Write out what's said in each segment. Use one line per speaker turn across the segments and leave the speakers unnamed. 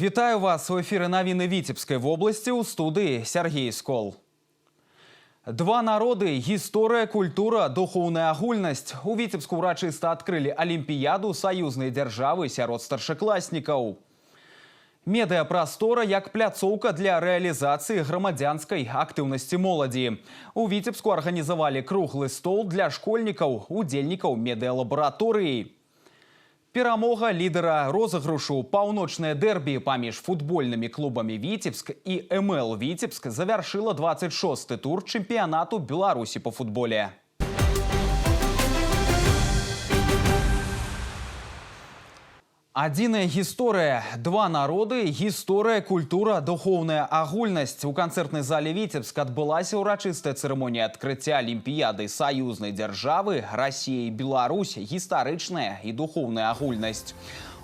Вітаю вас у ефірі «Новини Вітебської області», у студії Сергій Скол. Два народы, гісторыя, культура, духоўная агульнасць. У Вітебску ўрачыста адкрылі алімпіяду саюзнай дзяржавы сярод старшакласнікаў. Медыапрастора як пляцоўка для рэалізацыі грамадзянскай актыўнасці моладзі. У Вітебску арганізавалі круглы стол для школьнікаў, удзельнікаў медыалабараторыі. Перамога лідера розыгрышу паўночнае дэрбі паміж футбольнымі клубамі «Вітебск» і МЛ «Вітебск» завяршыла 26-й тур чэмпіянату Беларусі па футболе. Адзіная гісторыя, два народы, гісторыя, культура, духоўная агульнасць. У канцэртнай зале «Вітебск» адбылася ўрачыстая цырымонія адкрыцця алімпіяды саюзнай дзяржавы Расія і Беларусь, гістарычная і духоўная агульнасць.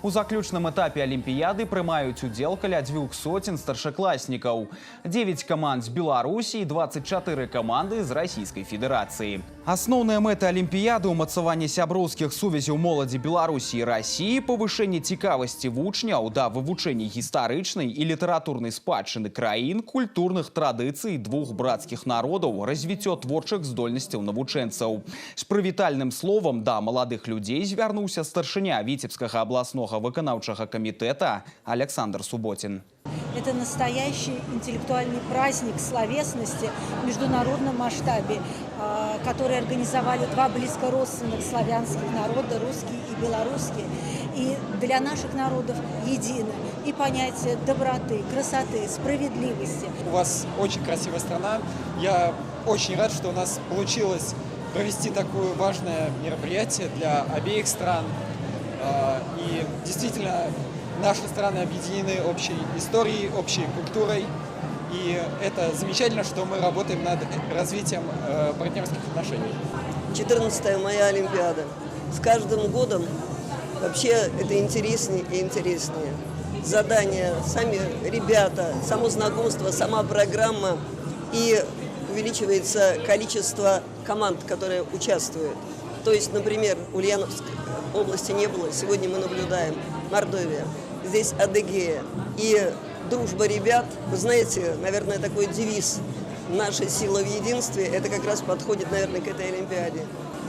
У заключным этапе алімпіяды прымаюць удзел каля 200 старшакласнікаў. 9 каманд з Беларусі і 24 каманды з Расійскай Федэрацыі. Асноўная мэта алімпіяды – умацаванне сяброўскіх сувязяў моладзі Беларусі і Расіі, павышэнне цікавасці вучняў да вывучэння гістарычнай і літаратурнай спадчыны краін, культурных традыцый двух брацкіх народаў, развіццё творчых здольнасцяў навучэнцаў. З прывітальным словам да маладых людзей звярнуўся старшыня Вітебскага абласнога выканаўчага камітэта Александр Субботин.
Это настоящий интеллектуальный праздник словесности в международном масштабе, который организовали два близкородственных славянских народа, русский и белорусский. И для наших народов едино и понятие доброты, красоты, справедливости.
У вас очень красивая страна. Я очень рад, что у нас получилось провести такое важное мероприятие для обеих стран. И действительно, наши страны объединены общей историей, общей культурой. И это замечательно, что мы работаем над развитием партнерских отношений.
14-я моя Олимпиада. С каждым годом вообще это интереснее и интереснее. Задания, сами ребята, само знакомство, сама программа. И увеличивается количество команд, которые участвуют. То есть, например, Ульяновской области не было, сегодня мы наблюдаем Мордовия, здесь Адыгея. И дружба ребят, вы знаете, наверное, такой девиз «Наша сила в единстве», это как раз подходит, наверное, к этой Олимпиаде.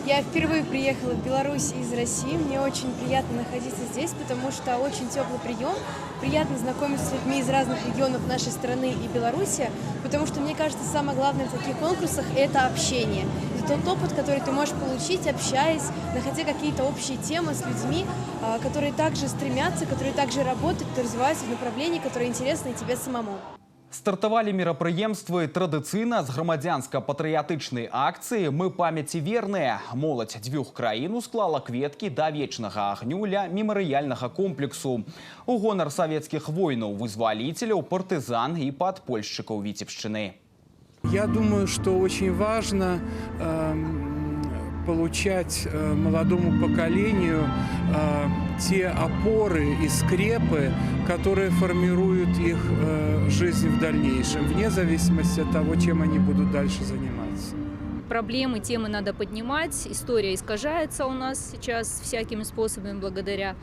Я впервые приехала в Беларусь из России. Мне очень приятно находиться здесь, потому что очень теплый прием. Приятно знакомиться с людьми из разных регионов нашей страны и Беларуси, потому что, мне кажется, самое главное в таких конкурсах – это общение. Это тот опыт, который ты можешь получить, общаясь, находя какие-то общие темы с людьми, которые также стремятся, которые также работают, развиваются в направлении, которое интересно и тебе самому.
Стартавалі мерапрыемствы традыцыйна з грамадзянска-патрыятычнай акцыі «Мы памяці верныя». Моладзь дзвюх краін усклала кветкі да вечнага агню ля мемарыяльнага комплексу. У гонар савецкіх воінаў-вызваліцеляў, партызан и падпольшчыкаў Вітебшчыны.
Я думаю, что очень важно получать молодому поколению те опоры и скрепы, которые формируют их жизнь в дальнейшем, вне зависимости от того, чем они будут дальше заниматься.
Проблемы, темы надо поднимать. История искажается у нас сейчас всякими способами благодаря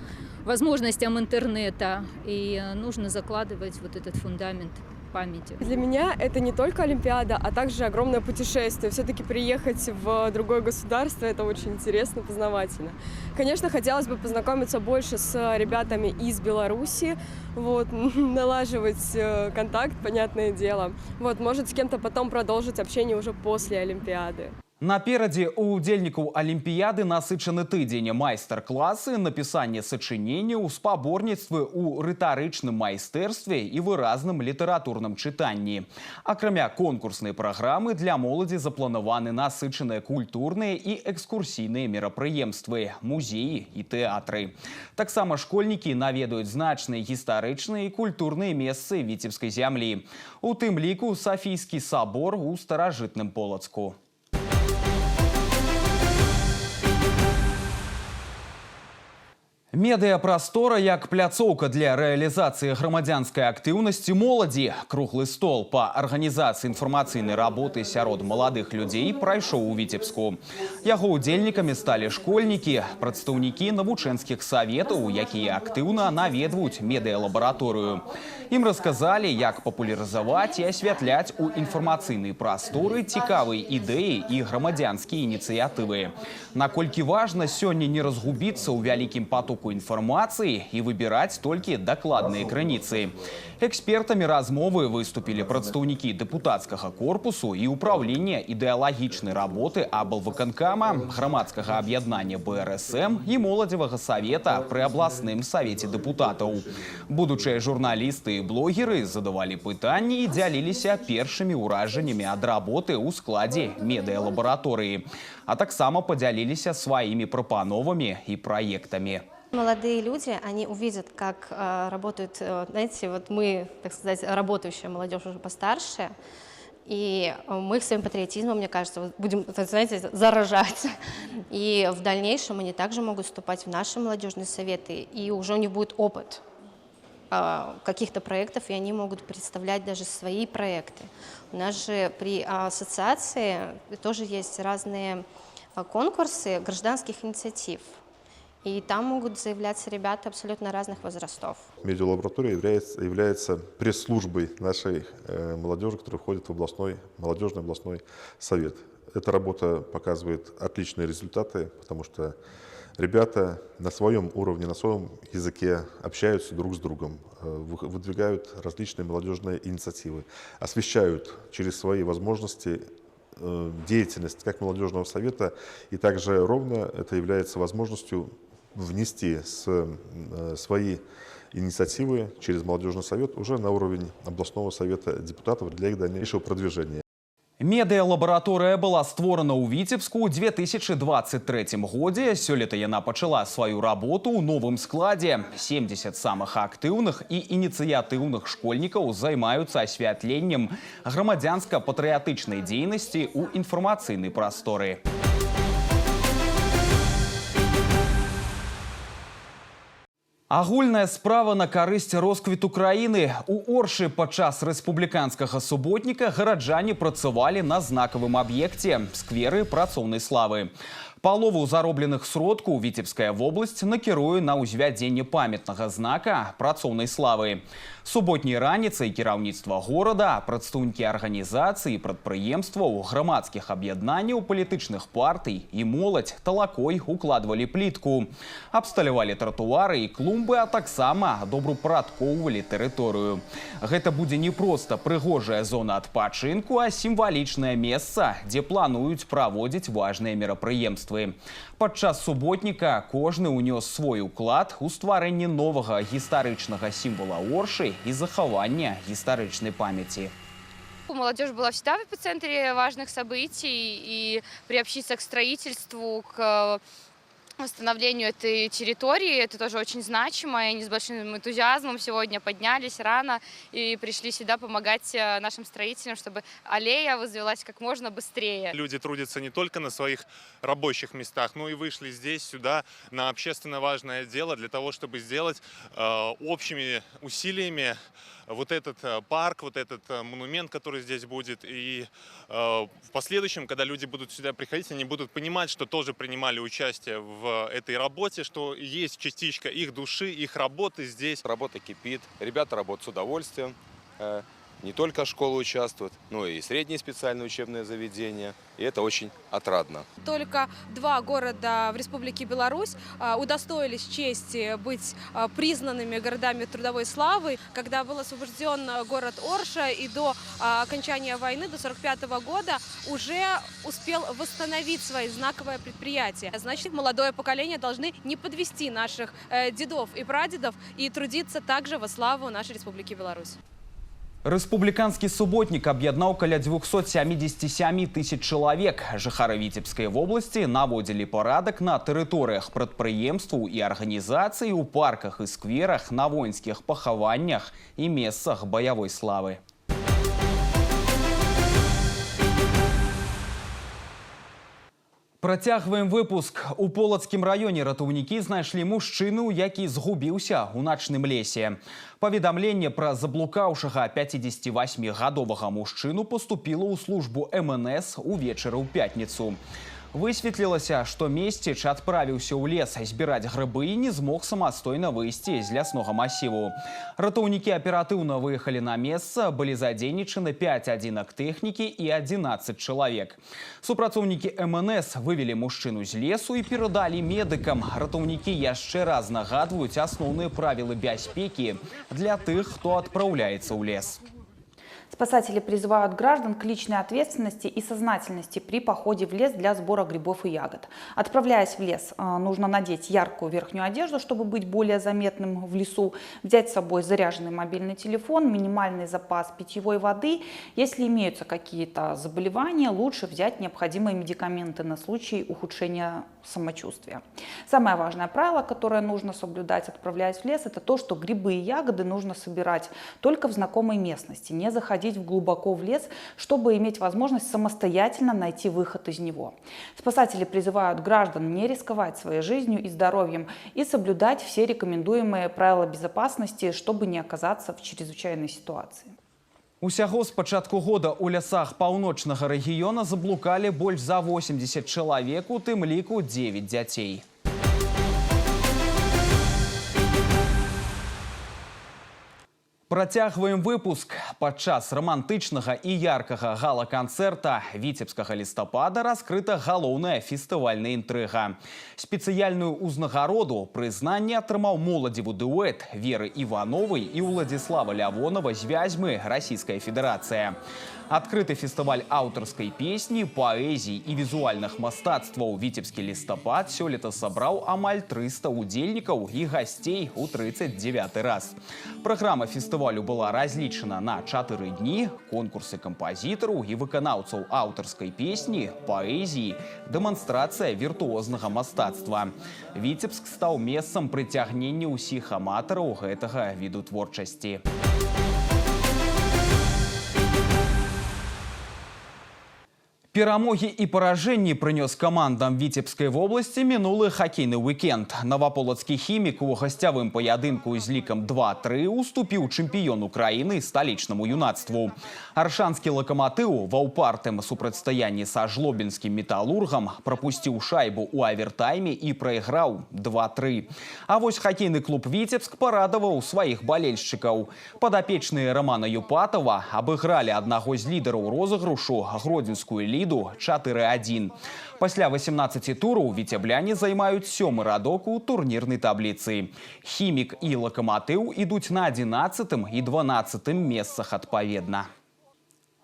возможностям интернета. И нужно закладывать вот этот фундамент памяти.
Для меня это не только Олимпиада, а также огромное путешествие. Все-таки приехать в другое государство – это очень интересно, познавательно. Конечно, хотелось бы познакомиться больше с ребятами из Беларуси, налаживать контакт, понятное дело. Может, с кем-то потом продолжить общение уже после Олимпиады.
Наперадзе у удзельнікаў алімпіяды насычаны тыдзень. Майстар-класы, напісанне сачыненняў, спаборніцтвы ў рытарычным майстэрстве і выразным літаратурным чытанні. Акрамя конкурснай праграмы для моладзі запланаваны насычаныя культурныя і экскурсійныя мерапрыемствы, музеі і тэатры. Таксама школьнікі наведаюць значныя гістарычныя і культурныя месцы віцебскай зямлі. У тым ліку Сафійскі сабор у старажытным Полацку. Медыапрастора як пляцоўка для рэалізацыі грамадзянскай актыўнасці моладзі. Круглы стол па арганізацыі інфармацыйнай работы сярод маладых людзей прайшоў у Віцебску. Яго удзельнікамі сталі школьнікі, прадстаўнікі навучэнскіх саветаў, якія актыўна наведваюць медыалабараторыю. Ім расказалі, як папулярызаваць і асвятляць у інфармацыйнай прасторы цікавыя ідэі і грамадзянскія ініцыятывы. Наколькі важна сёння не разгубіцца ў вялікім потоку информации и выбирать только докладные крыніцы. Экспертами размовы выступили прадстаўнікі депутатского корпусу и управления идеологичной работы аблвыканкама, громадского объединения БРСМ и моладзевага совета при областным совете депутатов. Будучыя журналисты и блогеры задавали пытанні и дзяліліся першымі ўражаннямі ад работы ў складзе медыалабараторыі, а таксама подзяліліся своими прапановамі и проектами.
Молодые люди, они увидят, как работают, знаете, вот мы, так сказать, работающая молодежь уже постарше, и мы их своим патриотизмом, мне кажется, будем, знаете, заражать. И в дальнейшем они также могут вступать в наши молодежные советы, и уже у них будет опыт каких-то проектов, и они могут представлять даже свои проекты. У нас же при ассоциации тоже есть разные конкурсы гражданских инициатив. И там могут заявляться ребята абсолютно разных возрастов.
Медиалаборатория является пресс-службой нашей молодежи, которая входит в молодежный областной совет. Эта работа показывает отличные результаты, потому что ребята на своем уровне, на своем языке общаются друг с другом, выдвигают различные молодежные инициативы, освещают через свои возможности деятельность как молодежного совета, и также ровно это является возможностью внести свои инициативы через молодежный совет уже на уровень областного совета депутатов для их дальнейшего продвижения.
Медыалабараторыя была створана ў Віцебску ў 2023 годзе. Сёлета яна пачала сваю работу ў новым складзе. 70 самых актыўных і ініцыятыўных школьнікаў займаюцца асвятленнем грамадзянска-патрыятычнай дзейнасці ў інфармацыйнай прасторы. Агульная справа на карысць росквіту краіны. У Оршы падчас рэспубліканскага суботніка гараджане працавалі на знакавым аб'екце – скверы працоўнай славы. Палову заробленых сродкаў Віцебская вобласць накіруе на ўзвядзенне памятнага знака працоўнай славы. Суботняй раніцай кіраўніцтва горада, прадстаўнікі арганізацый, прадпрыемстваў, грамадскіх аб'яднанняў, палітычных партый і моладзь талакой укладвалі плітку. Абсталявалі тратуары і клумбы, а таксама добраўпарадкоўвалі тэрыторыю. Гэта будзе не проста прыгожая зона адпачынку, а сімвалічнае месца, дзе плануюць праводзіць важныя мерапрыемствы. Падчас суботніка кожны ўнёс свой уклад у стварэнне новага гістарычнага сімвала Оршы и захования исторической памяти.
Молодежь была всегда в эпицентре важных событий, и приобщиться к строительству, к восстановлению этой территории, это тоже очень значимо, и они с большим энтузиазмом сегодня поднялись рано и пришли сюда помогать нашим строителям, чтобы аллея возвелась как можно быстрее.
Люди трудятся не только на своих рабочих местах, но и вышли здесь, сюда, на общественно важное дело, для того, чтобы сделать общими усилиями вот этот парк, вот этот монумент, который здесь будет. И в последующем, когда люди будут сюда приходить, они будут понимать, что тоже принимали участие в этой работе, что есть частичка их души, их работы здесь.
Работа кипит, ребята работают с удовольствием. Не только школы участвуют, но и средние специальные учебные заведения. И это очень отрадно.
Только 2 города в Республике Беларусь удостоились чести быть признанными городами трудовой славы. Когда был освобожден город Орша, и до окончания войны, до 1945 года, уже успел восстановить свои знаковые предприятия. Значит, молодое поколение должны не подвести наших дедов и прадедов и трудиться также во славу нашей Республики Беларусь.
Рэспубліканскі суботнік аб'яднаў каля 277 тысяч чалавек. Жыхары Віцебскай вобласці наводзілі парадак на тэрыторыях прадпрыемстваў і арганізацый, у парках і скверах, на воінскіх пахаваннях і месцах баявой славы. Працягваем выпуск. У Полацкім раёне ратаўнікі знайшлі мужчыну, які згубіўся ў начным лесе. Паведамленне пра заблукаўшага 58-гадовага мужчыну поступіло ў службу МНС увечары ў пятніцу. Высветлілася, што месціч адправіўся ў лес збіраць грыбы і не змог самастойна выйсці з ляснога масіву. Ратаўнікі аператыўна выехалі на месца, былі задзейнічаны 5 адзінак тэхнікі і 11 чалавек. Супрацоўнікі МНС вывелі мужчыну з лесу і перадалі медыкам. Ратаўнікі яшчэ раз нагадваюць асноўныя правілы бяспекі для тых, хто адпраўляецца ў лес.
Спасатели призывают граждан к личной ответственности и сознательности при походе в лес для сбора грибов и ягод. Отправляясь в лес, нужно надеть яркую верхнюю одежду, чтобы быть более заметным в лесу, взять с собой заряженный мобильный телефон, минимальный запас питьевой воды. Если имеются какие-то заболевания, лучше взять необходимые медикаменты на случай ухудшения самочувствия. Самое важное правило, которое нужно соблюдать, отправляясь в лес, это то, что грибы и ягоды нужно собирать только в знакомой местности, не заходить глубоко в лес, чтобы иметь возможность самостоятельно найти выход из него. Спасатели призывают граждан не рисковать своей жизнью и здоровьем и соблюдать все рекомендуемые правила безопасности, чтобы не оказаться в чрезвычайной ситуации.
Усяго з пачатку года у лясах паўночнага рэгіёна заблукалі больш за 80 чалавек, у тым ліку 9 дзяцей. Працягваем выпуск. Падчас романтычнага і яркага гала-канцэрта віцебскага лістапада раскрыта галоўная фестывальная інтрыга. Спецыяльную ўзнагароду прызнанне атрымаў моладзевы дуэт Веры Івановай і Уладзіслава Лявонова з Вязьмы, Расійская Федэрацыя. Адкрыты фестываль аўтарскай песні, паэзіі і візуальных мастацтваў «Віцебскі лістапад» сёлета сабраў амаль 300 удзельнікаў і гасцей у 39 раз. Праграма фестывалю была разлічана на 4 дні, конкурсы кампазітараў і выканаўцаў аўтарскай песні, паэзіі, дэманстрацыя віртуознага мастацтва. Віцебск стаў месцам прыцягнення ўсіх аматараў гэтага віду творчасці. Перамогі і паражэнні прынёс камандам Віцебскай вобласці мінулы хакейны уікенд. Новаполацкі хімік у гасцявым паядынку з лікам 2-3 уступіў чэмпіёну краіны сталічнаму юнацтву. Аршанскі лакаматыў ва ўпартым супрацьстаянні са жлобінскім металургам прапусціў шайбу ў авертайме і прайграў 2-3. А вось хакейны клуб Віцебск парадаваў сваіх балельшчыкаў. Падапечныя Рамана Юпатава абыгралі аднаго з лідараў розыгрышу гродзенскую лігу 4-1. Пасля 18 тураў віцебляне займаюць 7-й радок у турнірнай табліцы. Хімік і лакаматыў ідуць на 11-м і 12-м месцах адпаведна.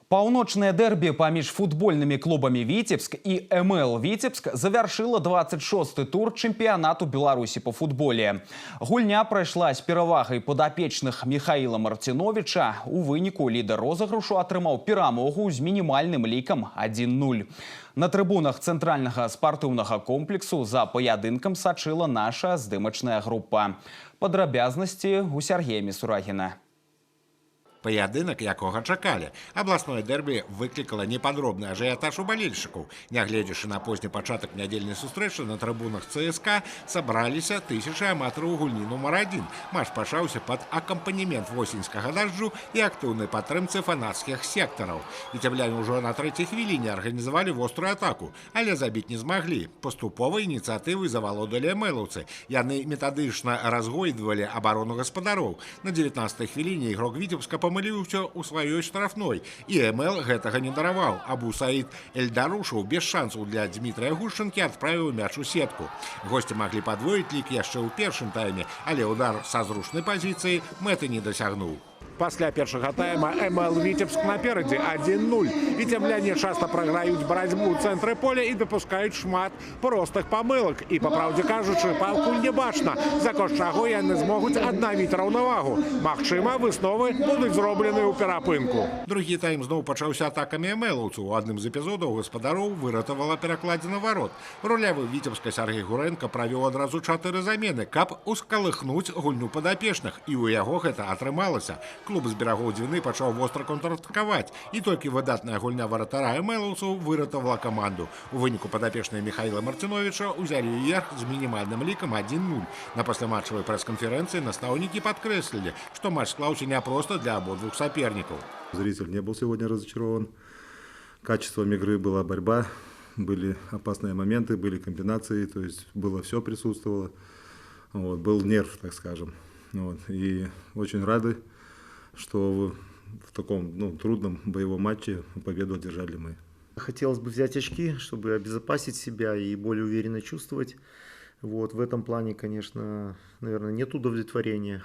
Паўночнае дэрбі паміж футбольнымі клубамі «Віцебск» і МЛ «Віцебск» завяршыла 26-й тур чэмпіянату Беларусі па футболе. Гульня прайшла з перавагай падапечных Міхаіла Марціновіча. У выніку лідар розыгрышу атрымаў перамогу з мінімальным лікам 1-0. На трыбунах цэнтральнага спартыўнага комплексу за паядынкам сачыла наша здымачная група. Падрабязнасці у Сергея Місурагіна.
Паядынак, якога чакалі. Абласное дэрбі выклікала непадробны ажыятаж у балельшчыкаў. Нягледзячы на позні пачатак нядзельнай сустрэчы, на трыбунах ЦСКА сабраліся тысячы аматараў гульні нумар 1. Матч пачаўся пад акампанемент восеньскага дажджу і актыўнай падтрымцы фанацкіх сектараў. Віцебляне ўжо на 3-й хвіліне арганізавалі вострую атаку, але забіць не змаглі. Паступова ініцыятывы завалодалі эмэлаўцы. Яны метадычна разгойдвалі абарону гаспадароў. На 19-й хвіліне ігрок Віцебска памыліўся ў сваёй штрафной, і МЛ гэтага не дараваў. Абу Саід Эльдарушаў без шансаў для Дмітрая Гушчынкі адправіў мяч у сетку. Госці маглі падвоіць лік яшчэ ў першым тайме, але удар са зручнай пазіцыі мэты не дасягнуў.
Пасля першага тайма МЛ «Віцебск» наперадзе 1-0. Віцебляне часта праграюць барацьбу ў цэнтры поля і дапускаюць шмат простых памылак. І, па праўдзе кажучы, пакуль не бачна, за кошт чаго яны змогуць аднавіць раўнавагу. Магчыма, высновы будуць зроблены ў перапынку.
Другі тайм зноў пачаўся атакамі эмэлаўцаў. У адным з эпізодаў гаспадароў выратавала перакладзіна варот. Рулявы Віцебска Сергей Гуренко правёў адразу 4 замены, каб ускалыхнуць гульню падапечных. І ў яго гэта атрымалася. клуб з берагоў Двіны пачаў востра контратакаваць, і толькі выдатная гульня варатара эмэлаўцаў выратавала каманду. У выніку падапечныя Михаила Мартиновича узялі верх з мінімальным лікам 1-0. На пасляматчавай прэс-канферэнцыі настаўнікі падкрэслілі, што матч склаўся няпроста для абодвух сопернікаў.
Зритель не был сегодня разочарован. Качеством игры была борьба, были опасные моменты, были комбинации, то есть было все присутствовало. Вот, был нерв, так скажем. Вот, и очень рады, что в таком трудном боевом матче победу одержали мы.
Хотелось бы взять очки, чтобы обезопасить себя и более уверенно чувствовать. Вот, в этом плане, конечно, наверное, нет удовлетворения.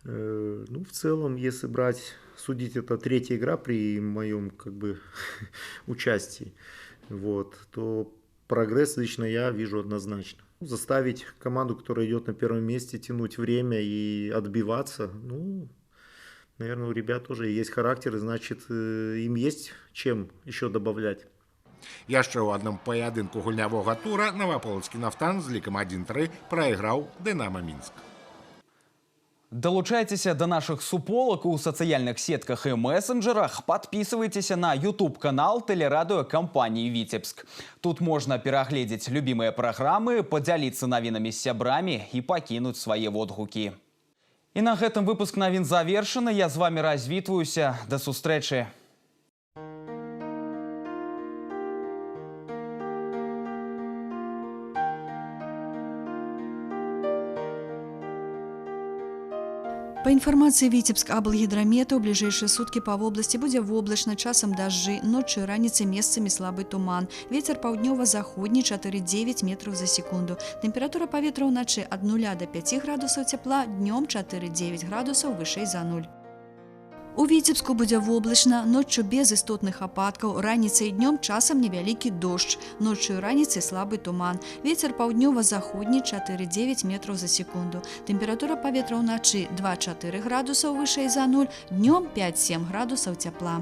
В целом, если судить, это третья игра при моем участии, то прогресс лично я вижу однозначно. Заставить команду, которая идет на первом месте, тянуть время и отбиваться, наверное, у ребят тоже есть характер, и значит, им есть чем еще добавлять.
Яшчэ ў адным паядынку гульнявога тура Новополоцкі «Нафтан» з лікам 1-3 прайграў «Дынамо Мінск».
Долучайтеся до наших суполок у социальных сетках и мессенджерах. Подписывайтесь на YouTube-канал телерадиокомпании «Витебск». Тут можно переглядеть любимые программы, поделиться новинами с сябрами и покинуть свои отгуки. И на этом выпуск новин завершен. Я с вами развітваюся. До сустрэчы.
Па інфармацыі Віцебскаблгідрамета, у бліжэйшыя суткі па вобласці будзе воблачна, часам дажджы, ноччу і раніцай месцамі слабы туман. Вецер паўднёва-заходні 4,9 метраў за секунду. Тэмпература паветра ўначы ад 0 до 5 градусаў цяпла, днём 4,9 градусаў вышэй за 0. У Віцебску будзе воблачна, ноччу без істотных ападкаў, раніцай і днём часам невялікі дождж, ноччу і раніцай слабы туман. Вецер паўднёва-заходні 4,9 метраў за секунду. Тэмпература паветра ўначы 2,4 градусаў вышэй за 0, днём 5-7 градусаў цяпла.